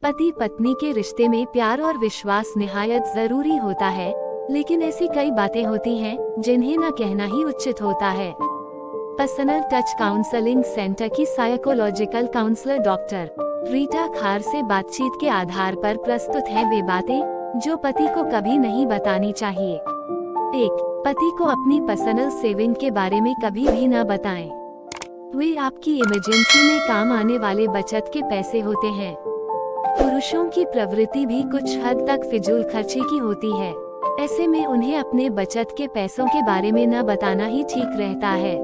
पति पत्नी के रिश्ते में प्यार और विश्वास निहायत जरूरी होता है, लेकिन ऐसी कई बातें होती हैं जिन्हें न कहना ही उचित होता है। पर्सनल टच काउंसलिंग सेंटर की साइकोलॉजिकल काउंसलर डॉक्टर रीटा खार से बातचीत के आधार पर प्रस्तुत हैं वे बातें जो पति को कभी नहीं बतानी चाहिए। 1. पति को अपनी पर्सनल सेविंग के बारे में कभी भी न बताएं। वे आपकी इमरजेंसी में काम आने वाले बचत के पैसे होते हैं। पुरुषों की प्रवृत्ति भी कुछ हद तक फिजूल खर्ची की होती है, ऐसे में उन्हें अपने बचत के पैसों के बारे में न बताना ही ठीक रहता है।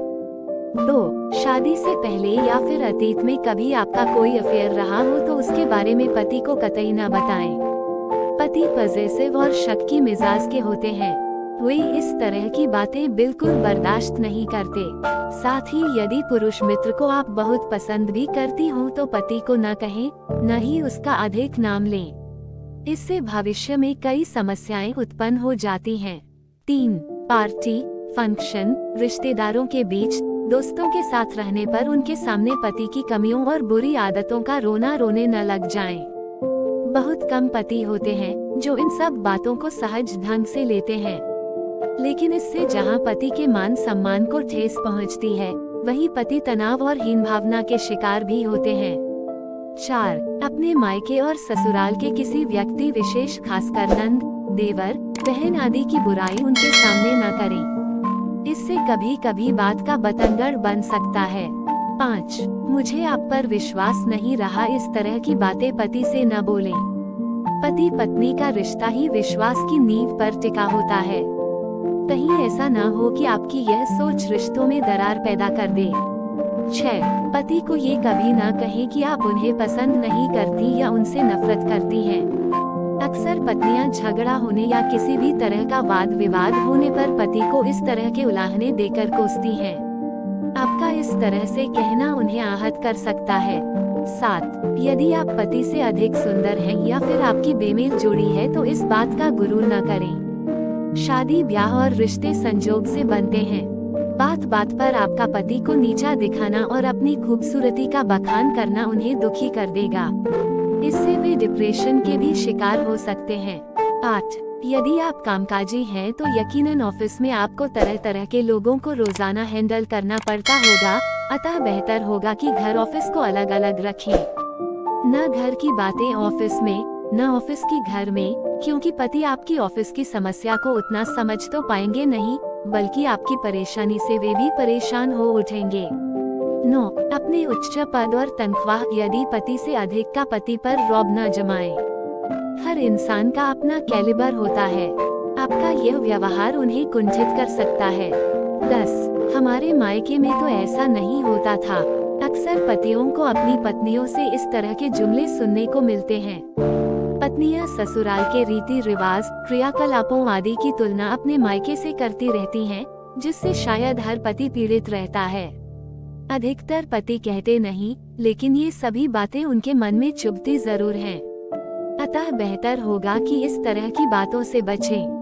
2. शादी से पहले या फिर अतीत में कभी आपका कोई अफेयर रहा हो तो उसके बारे में पति को कतई न बताएं। पति पॉजिटिव और शक की मिजाज के होते हैं, वे इस तरह की बातें बिल्कुल बर्दाश्त नहीं करते। साथ ही यदि पुरुष मित्र को आप बहुत पसंद भी करती हो तो पति को न कहें, न ही उसका अधिक नाम लें। इससे भविष्य में कई समस्याएं उत्पन्न हो जाती हैं। 3. पार्टी, फंक्शन, रिश्तेदारों के बीच, दोस्तों के साथ रहने पर उनके सामने पति की कमियों और बुरी आदतों का रोना रोने न लग जाएं। बहुत कम पति होते हैं जो इन सब बातों को सहज ढंग से लेते हैं, लेकिन इससे जहां पति के मान सम्मान को ठेस पहुंचती है, वहीं पति तनाव और हीन भावना के शिकार भी होते हैं। 4. अपने मायके और ससुराल के किसी व्यक्ति विशेष खासकर नंद, देवर, बहन आदि की बुराई उनके सामने न करें। इससे कभी कभी बात का बतंगड़ बन सकता है। 5. मुझे आप पर विश्वास नहीं रहा, इस तरह की बातें पति से न बोलें। पति पत्नी का रिश्ता ही विश्वास की नींव पर टिका होता है। कहीं ऐसा न हो कि आपकी यह सोच रिश्तों में दरार पैदा कर दे। 6. पति को ये कभी न कहें कि आप उन्हें पसंद नहीं करती या उनसे नफरत करती हैं। अक्सर पत्नियां झगड़ा होने या किसी भी तरह का वाद विवाद होने पर पति को इस तरह के उलाहने देकर कोसती हैं। आपका इस तरह से कहना उन्हें आहत कर सकता है। 7. यदि आप पति से अधिक सुंदर हैं या फिर आपकी बेमेल जोड़ी है तो इस बात का गुरूर न करें। शादी ब्याह और रिश्ते संजोग से बनते हैं। बात बात पर आपका पति को नीचा दिखाना और अपनी खूबसूरती का बखान करना उन्हें दुखी कर देगा। इससे वे डिप्रेशन के भी शिकार हो सकते हैं। 8. यदि आप कामकाजी हैं तो यकीनन ऑफिस में आपको तरह तरह के लोगों को रोजाना हैंडल करना पड़ता होगा, अतः बेहतर होगा कि घर ऑफिस को अलग अलग रखें। न घर की बातें ऑफिस में, न ऑफिस की घर में, क्योंकि पति आपकी ऑफिस की समस्या को उतना समझ तो पाएंगे नहीं, बल्कि आपकी परेशानी से वे भी परेशान हो उठेंगे। 9. अपने उच्च पद और तनख्वाह यदि पति से अधिक का पति पर रौब न जमाएं। हर इंसान का अपना कैलिबर होता है, आपका यह व्यवहार उन्हें कुंठित कर सकता है। 10. हमारे मायके में तो ऐसा नहीं होता था। अक्सर पतियों को अपनी पत्नियों से इस तरह के जुमले सुनने को मिलते हैं। पत्नियां ससुराल के रीति रिवाज, क्रियाकलापों आदि की तुलना अपने मायके से करती रहती हैं, जिससे शायद हर पति पीड़ित रहता है। अधिकतर पति कहते नहीं, लेकिन ये सभी बातें उनके मन में चुभती जरूर हैं। अतः बेहतर होगा कि इस तरह की बातों से बचें।